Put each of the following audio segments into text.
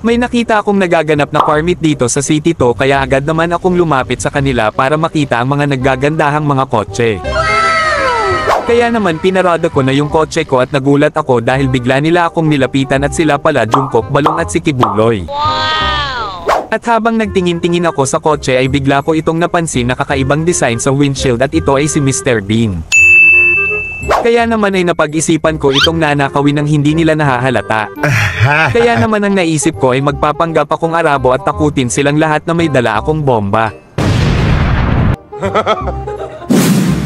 May nakita akong nagaganap na car meet dito sa City to kaya agad naman akong lumapit sa kanila para makita ang mga naggagandahang mga kotse. Kaya naman pinarada ko na yung kotse ko at nagulat ako dahil bigla nila akong nilapitan at sila pala Jungkook, Balong at si Kibuloy. At habang nagtingin-tingin ako sa kotse ay bigla ko itong napansin na kakaibang design sa windshield at ito ay si Mr. Bean. Kaya naman ay napag-isipan ko itong nanakawin ng hindi nila nahahalata. Kaya naman ang naisip ko ay magpapanggap akong Arabo at takutin silang lahat na may dala akong bomba.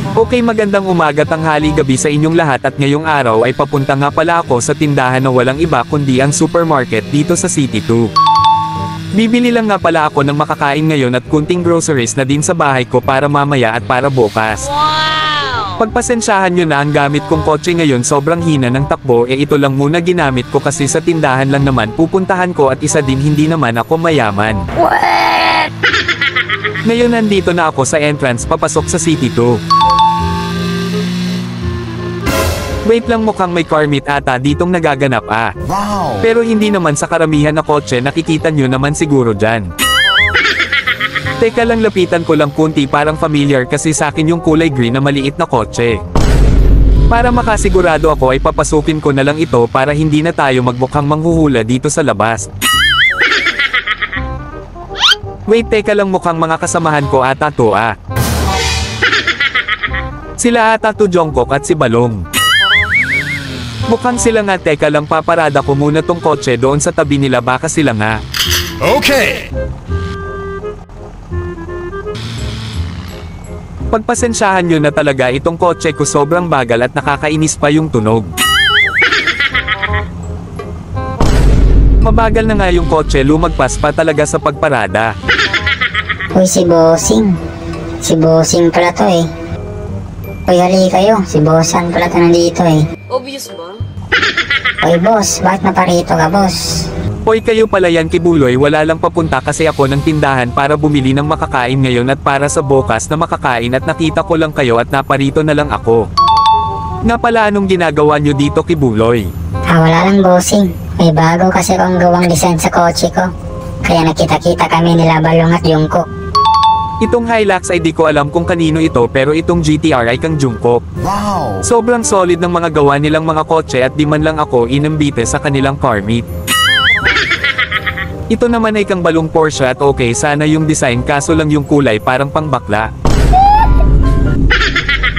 Okay, magandang umaga, tanghali, gabi sa inyong lahat at ngayong araw ay papunta nga pala ako sa tindahan na walang iba kundi ang supermarket dito sa City 2. Bibili lang nga pala ako ng makakain ngayon at kunting groceries na din sa bahay ko para mamaya at para bukas. Pagpasensyahan nyo na ang gamit kong kotse ngayon sobrang hina ng takbo, ito lang muna ginamit ko kasi sa tindahan lang naman pupuntahan ko at isa din hindi naman ako mayaman. Ngayon nandito na ako sa entrance papasok sa City 2. Wait lang, mukhang may car meet ata ditong nagaganap Wow! Pero hindi naman sa karamihan na kotse, nakikita nyo naman siguro dyan. Teka lang, lapitan ko lang kunti, parang familiar kasi sa akin yung kulay green na maliit na kotse. Para makasigurado ako ay papasukin ko na lang ito para hindi na tayo magmukhang manghuhula dito sa labas. Wait, teka lang, mukhang mga kasamahan ko ata to Sila ata to, Jungkook at si Balong. Mukhang sila nga, teka lang, paparada ko muna tong kotse doon sa tabi nila, baka sila nga. Okay! Pagpasensyahan nyo na talaga, itong kotse ko sobrang bagal at nakakainis pa yung tunog. Mabagal na nga yung kotse, lumagpas pa talaga sa pagparada. Uy, si Bossing. Si Bossing pala to Uy, hali kayo. Si Bossan pala to nandito Obvious ba? Uy, boss, bakit naparito ka, boss? Hoy, kayo pala yan, Kibuloy, wala lang, papunta kasi ako ng tindahan para bumili ng makakain ngayon at para sa bukas na makakain at nakita ko lang kayo at naparito na lang ako. Nga pala, anong ginagawa nyo dito, Kibuloy? Wala lang, Bossing. May bago kasi akong gawang design sa kotse ko. Kaya nakita-kita kami nila Balong at Jungkook. Itong Hilux ay di ko alam kung kanino ito pero itong GTR ay kang Jungkook. Wow! Sobrang solid ng mga gawa nilang mga kotse at di man lang ako inambite sa kanilang car meet. Ito naman ay kang Balong Porsche at okay sana yung design kaso lang yung kulay parang pangbakla.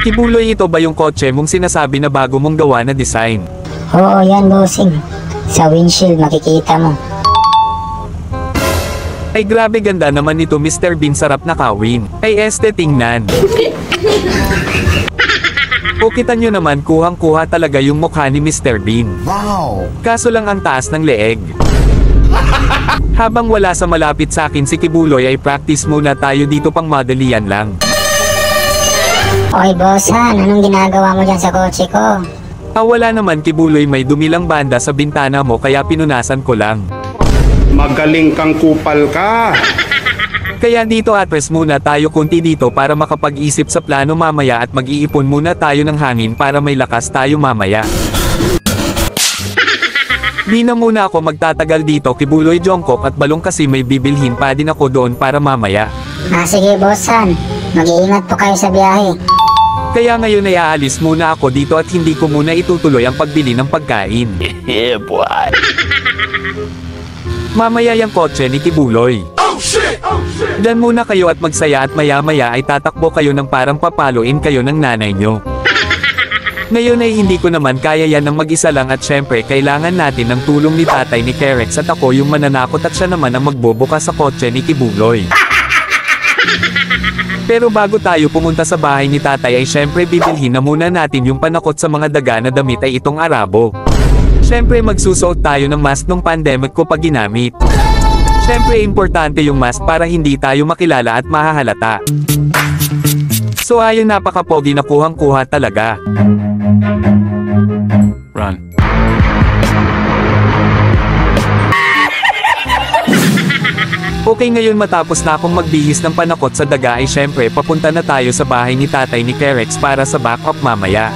Kibuloy, ito ba yung kotse mong sinasabi na bago mong gawa na design? Oo, yan, Bossing. Sa windshield makikita mo. Ay grabe, ganda naman nito, Mr. Bean, sarap na kawin. Ay tingnan. O kita nyo naman, kuhang-kuha talaga yung mukha ni Mr. Bean. Wow! Kaso lang ang taas ng leeg. Habang wala sa malapit sa akin si Kibuloy ay practice muna tayo dito, pang madalian lang. Oy, Bossan, anong ginagawa mo dyan sa kotse ko? Wala naman, Kibuloy, may dumilang banda sa bintana mo kaya pinunasan ko lang. Magaling kang kupal ka. Kaya dito address muna tayo kunti dito para makapag-isip sa plano mamaya at mag-iipon muna tayo ng hangin para may lakas tayo mamaya. Di na muna ako magtatagal dito, Kibuloy, Jungkook at Balong, kasi may bibilhin pa din ako doon para mamaya. Sige, Bossan. Mag-iingat po kayo sa biyahe. Kaya ngayon ay aalis muna ako dito at hindi ko muna itutuloy ang pagbili ng pagkain. Yeah, boy. Mamaya yung kotse ni Kibuloy. Oh shit! Oh shit! Diyan muna kayo at magsaya at maya-maya ay tatakbo kayo ng parang papaluin kayo ng nanay nyo. Ngayon ay hindi ko naman kaya yan ng mag-isa lang at syempre kailangan natin ng tulong ni tatay ni Kerex at ako yung mananakot at siya naman ang magbubukas sa kotse ni Kibuloy. Pero bago tayo pumunta sa bahay ni tatay ay syempre bibilhin na muna natin yung panakot sa mga daga na damit ay itong Arabo. Syempre magsusuot tayo ng mask nung pandemic ko pag ginamit. Syempre importante yung mask para hindi tayo makilala at mahahalata. So ayun, napaka-pogi na kuhang-kuha talaga. Run. Okay, ngayon matapos na akong magbihis ng panakot sa daga ay syempre papunta na tayo sa bahay ni tatay ni Kerex para sa back-up mamaya.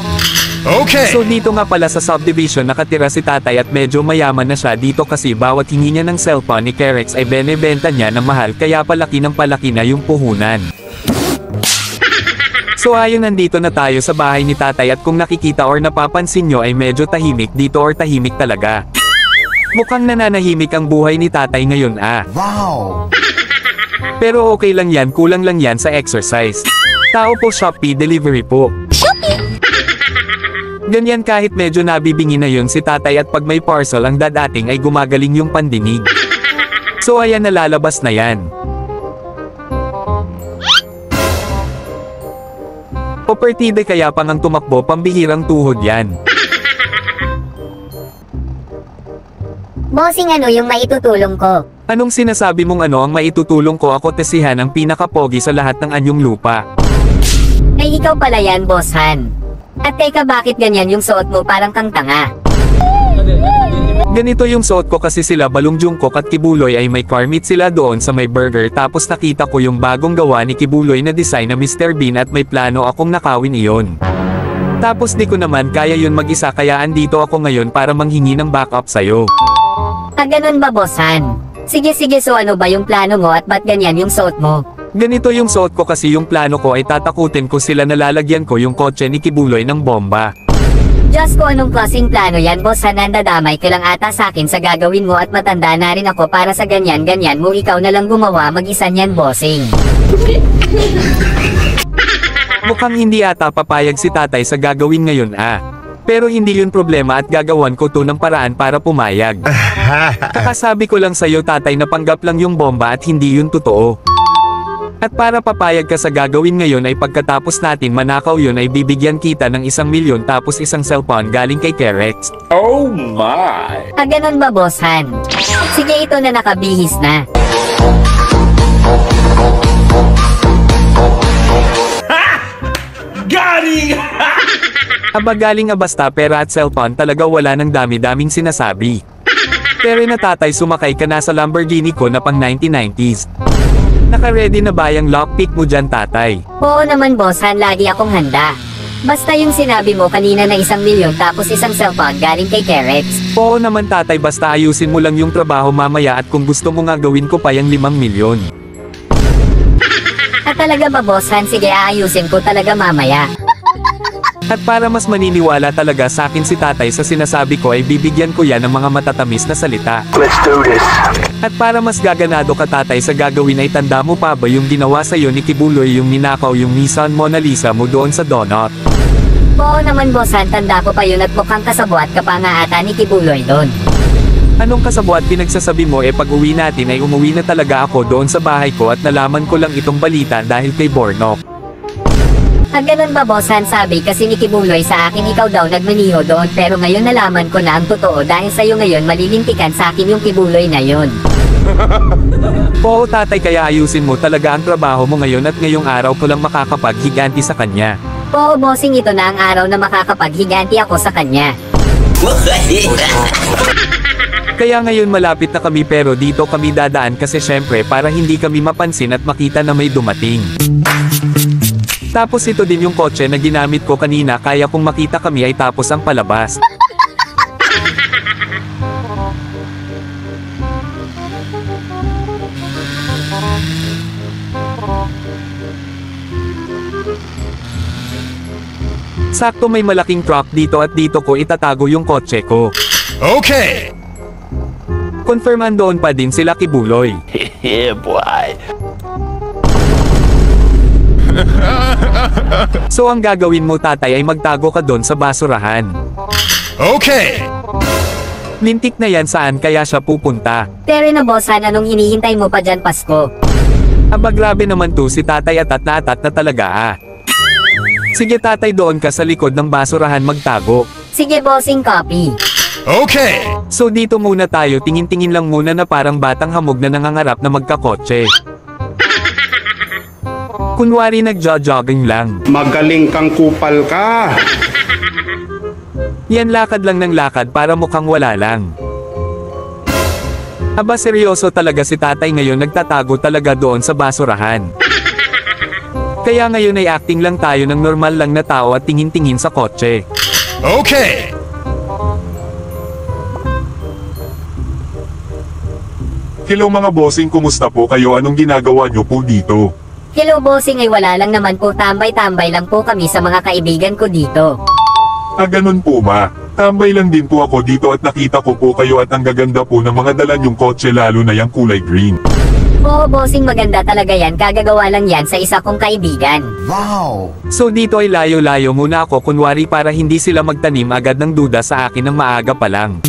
Okay. So dito nga pala sa subdivision nakatira si tatay at medyo mayaman na siya dito kasi bawat hingi niya ng cellphone ni Kerex ay benebenta niya ng mahal kaya palaki ng palaki na yung puhunan. So ayun nandito na tayo sa bahay ni tatay at kung nakikita or napapansin nyo ay medyo tahimik dito or tahimik talaga. Mukhang nananahimik ang buhay ni tatay ngayon Wow. Pero okay lang yan, kulang lang yan sa exercise. Tao po Shopee delivery po. Ganyan kahit medyo nabibingi na yun si tatay at pag may parcel ang dadating ay gumagaling yung pandinig. So ayan nalalabas na yan. Opertide kaya pang ang tumakbo pambihirang tuhod yan. Bossing, ano yung maitutulong ko? Anong sinasabi mong ano ang maitutulong ko? Ako tesihan ang pinakapogi sa lahat ng anyong lupa. Ay ikaw pala yan, Boss Han. At teka, bakit ganyan yung suot mo, parang kang tanga? Ganito yung suot ko kasi sila Balong Jungkook at Kibuloy ay may car meet sila doon sa may burger tapos nakita ko yung bagong gawa ni Kibuloy na design na Mr. Bean at may plano akong nakawin iyon. Tapos di ko naman kaya yun mag-isa kaya andito ako ngayon para manghingi ng backup sa'yo. Ah, ganun ba, Boss Han? Sige, so ano ba yung plano mo at ba't ganyan yung suot mo? Ganito yung suot ko kasi yung plano ko ay tatakutin ko sila na lalagyan ko yung kotse ni Kibuloy ng bomba. Diyos ko, anong klaseng plano yan, Boss Han? Nandadamay ka lang ata sa akin sa gagawin mo at matanda na rin ako para sa ganyan mo, ikaw na lang gumawa mag-isa niyan, bossing. Mukhang hindi ata papayag si tatay sa gagawin ngayon Pero hindi yun problema at gagawan ko to ng paraan para pumayag. Kakasabi ko lang sa'yo tatay na panggap lang yung bomba at hindi yun totoo. At para papayag ka sa gagawin ngayon ay pagkatapos natin manakaw yun ay bibigyan kita ng 1 milyon tapos isang cellphone galing kay Kerex. Oh my! Ah, ganun ba, Boss Han? Sige, ito na nakabihis na. Galing! Aba galing basta pera at cellphone talaga wala ng dami-daming sinasabi. Pero natatay sumakay ka na sa Lamborghini ko na pang 1990s. Naka-ready na ba yung lockpick mo dyan tatay? Oo naman, Boss Han, lagi akong handa. Basta yung sinabi mo kanina na 1 milyon tapos isang cellphone galing kay Kerex. Oo naman tatay basta ayusin mo lang yung trabaho mamaya at kung gusto mo nga gawin ko pa yung 5 milyon. At talaga ba, Boss Han? Sige, aayusin ko talaga mamaya. At para mas maniniwala talaga sa akin si tatay sa sinasabi ko ay bibigyan ko yan ng mga matatamis na salita. Let's do this. At para mas gaganado ka tatay sa gagawin ay tanda mo pa ba yung ginawa sa'yo ni Kibuloy yung ninakaw yung Nissan Mona Lisa mo doon sa donut? Oo naman, Boss Han, tanda ko pa yun at mukhang kasabwat ka pa nga ata ni Kibuloy doon. Anong kasabwat pinagsasabi mo pag uwi natin ay umuwi na talaga ako doon sa bahay ko at nalaman ko lang itong balita dahil kay Bornok. Ah, ganun ba, Boss Han? Sabi kasi ni Kibuloy sa akin ikaw daw nagmaniho doon pero ngayon nalaman ko na ang totoo dahil sa'yo ngayon malilintikan sa akin yung Kibuloy na yun. Oo tatay kaya ayusin mo talaga ang trabaho mo ngayon at ngayong araw ko lang makakapaghiganti sa kanya. Oo, bossing, ito na ang araw na makakapaghiganti ako sa kanya. Kaya ngayon malapit na kami pero dito kami dadaan kasi syempre para hindi kami mapansin at makita na may dumating. Tapos ito din yung kotse na ginamit ko kanina kaya kung makita kami ay tapos ang palabas. Sakto may malaking truck dito at dito ko itatago yung kotse ko. Okay. Confirm andoon pa din sila Kibuloy. Yeah, boy. So ang gagawin mo tatay ay magtago ka doon sa basurahan. Okay. Lintik na yan saan kaya siya pupunta. Pero na, Boss Han, anong hinihintay mo pa dyan, Pasko? Aba grabe naman to si tatay atat na talaga Sige tatay doon ka sa likod ng basurahan magtago. Sige, bossing, copy. Okay. So dito muna tayo tingin-tingin lang muna na parang batang hamog na nangangarap na magkakotse. Kunwari nagjo-jogging lang. Magaling kang kupal ka. Yan lakad lang ng lakad para mukhang wala lang. Aba seryoso talaga si tatay ngayon nagtatago talaga doon sa basurahan. Kaya ngayon ay acting lang tayo ng normal lang na tao at tingin-tingin sa kotse. Okay. Hello mga bossing, kumusta po kayo? Anong ginagawa nyo po dito? Hello bossing, ay wala lang naman po, tambay-tambay lang po kami sa mga kaibigan ko dito. Ah, ganun po ma. Tambay lang din po ako dito at nakita ko po kayo at ang gaganda po ng mga dala nyong kotse, lalo na yung kulay green. Oo bossing, maganda talaga yan, kagagawa lang yan sa isa kong kaibigan. So dito ay layo-layo muna ako kunwari para hindi sila magtanim agad ng duda sa akin ng maaga pa lang.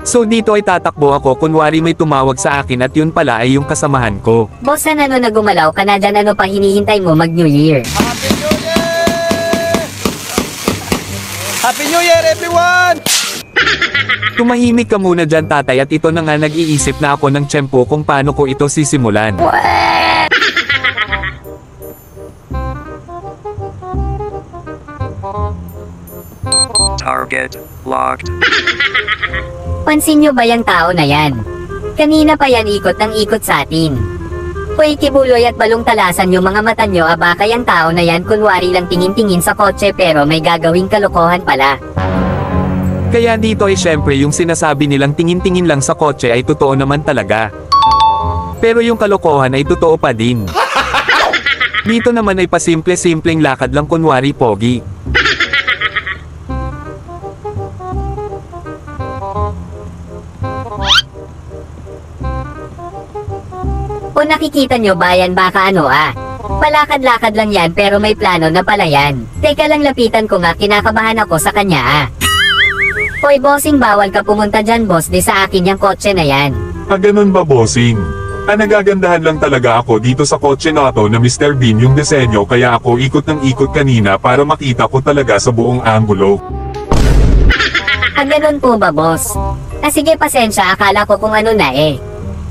So dito ay tatakbo ako kunwari may tumawag sa akin at yun pala ay yung kasamahan ko. Bossan, ano na gumalaw ka na dyan, ano pa hinihintay mo mag New Year? Happy New Year, everyone! Tumahimik ka muna dyan tatay, at ito na nga nag-iisip na ako ng tiyempo kung paano ko ito sisimulan. Target locked. Pansin nyo ba yung tao na yan? Kanina pa yan ikot ng ikot sa atin. Hoy Kibuloy at Balong, talasan yung mga mata nyo, baka yung tao na yan kunwari lang tingin-tingin sa kotse pero may gagawing kalokohan pala. Kaya dito ay syempre yung sinasabi nilang tingin-tingin lang sa kotse ay totoo naman talaga. Pero yung kalokohan ay totoo pa din. Dito naman ay pasimple-simpleng lakad lang kunwari pogi. O nakikita nyo ba yan, baka ano palakad-lakad lang yan pero may plano na pala yan. Teka lang, lapitan ko nga, kinakabahan ako sa kanya Hoy bossing, bawal ka pumunta dyan boss, di sa akin yung kotse na yan. Ah, ganun ba bossing? Ah, nagagandahan lang talaga ako dito sa kotse na to na Mr. Bean yung disenyo, kaya ako ikot ng ikot kanina para makita ko talaga sa buong anggulo. Ah, ganun po ba boss? Ah sige, pasensya, akala ko kung ano na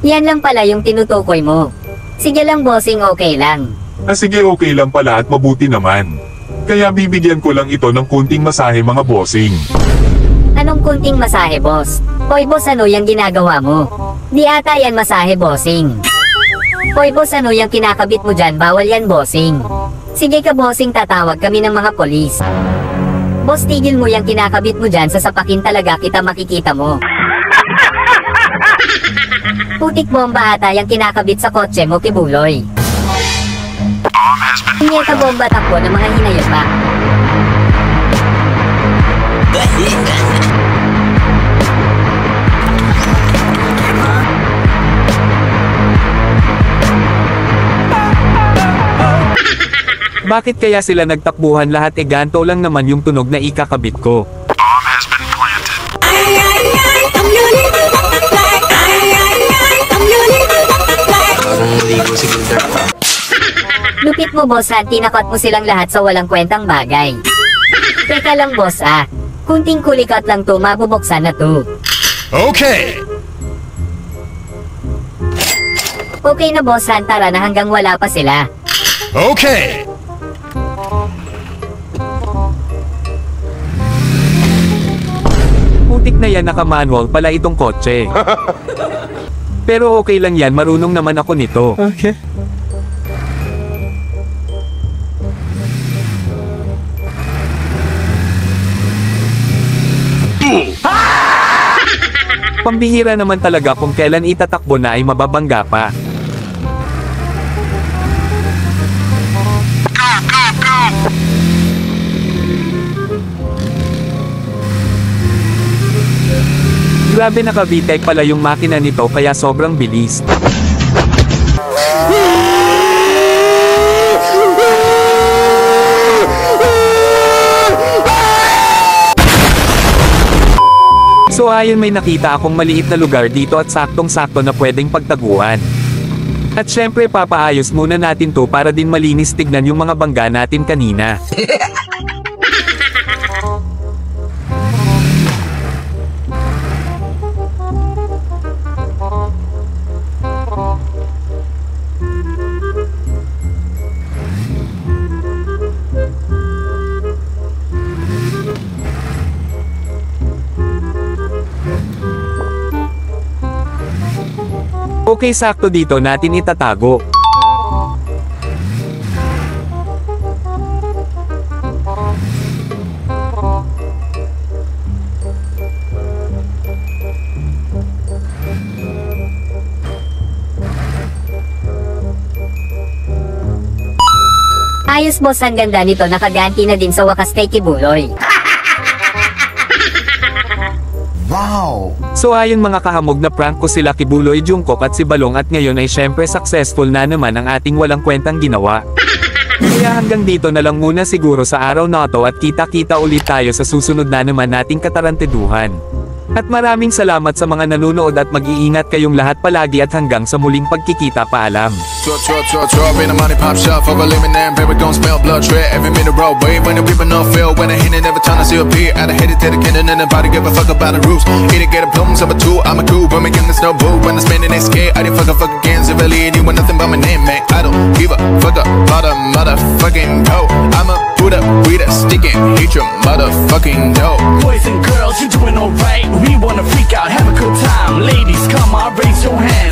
Yan lang pala yung tinutukoy mo. Sige lang bossing, okay lang. Ah, sige, okay lang pala at mabuti naman. Kaya bibigyan ko lang ito ng kunting masahe mga bossing. Anong kunting masahe boss? Hoy boss, ano yung ginagawa mo? Di ata yan masahe bossing. Hoy boss, ano yung kinakabit mo dyan? Bawal yan bossing. Sige ka bossing, tatawag kami ng mga polis. Boss, tigil mo yung kinakabit mo dyan, sasapakin talaga kita, makikita mo. Putik bomba ata yung kinakabit sa kotse mo, Kibuloy. Hindi ka bomba, takbo ng mga hinayot pa. Bakit kaya sila nagtakbuhan lahat, ganto lang naman yung tunog na ikakabit ko. Lupit mo boss, tinakot mo silang lahat sa walang kwentang bagay. Teka lang boss kunting kulikat lang to, mabubuksan na to. Okay. Okay na boss, tara na hanggang wala pa sila. Okay. Putik na yan, naka-manual pala itong kotse. Pero okay lang yan, marunong naman ako nito. Okay. Pambihira naman talaga, kung kailan itatakbo na ay mababangga pa. Grabe, naka-VTEC pala yung makina nito kaya sobrang bilis. So ayun, may nakita akong maliit na lugar dito at saktong-sakto na pwedeng pagtaguan. At syempre papaayos muna natin to para din malinis tignan yung mga bangga natin kanina. Okay, sakto dito natin itatago. Ayos boss, ang ganda nito, nakaganti na din sa wakas kay Kibuloy. So ayun mga kahamog, na prank ko sila Kibuloy, Jungkook at si Balong, at ngayon ay syempre successful na naman ang ating walang kwentang ginawa. Kaya hanggang dito na lang muna siguro sa araw na to, at kita-kita ulit tayo sa susunod na naman nating kataranteduhan. At maraming salamat sa mga nanonood, at mag-iingat kayong lahat palagi, at hanggang sa muling pagkikita, paalam. Drop in the money pop shop for a lemon and baby gon' smell blood tread every minute road wave when the people no feel when I hit it every time I see a beat I hit it to the cannon and nobody give a fuck about the roots eat it get a plums of a two I'm a cool but making this no boo when I'm spending it scared I didn't fuck again civilian you want nothing but my name man I don't give a fuck about a motherfucking hoe I'm a Buddha we the sticking hate your motherfucking dough. Boys and girls, you're doing alright. We wanna freak out, have a good time. Ladies, come on, raise your hands.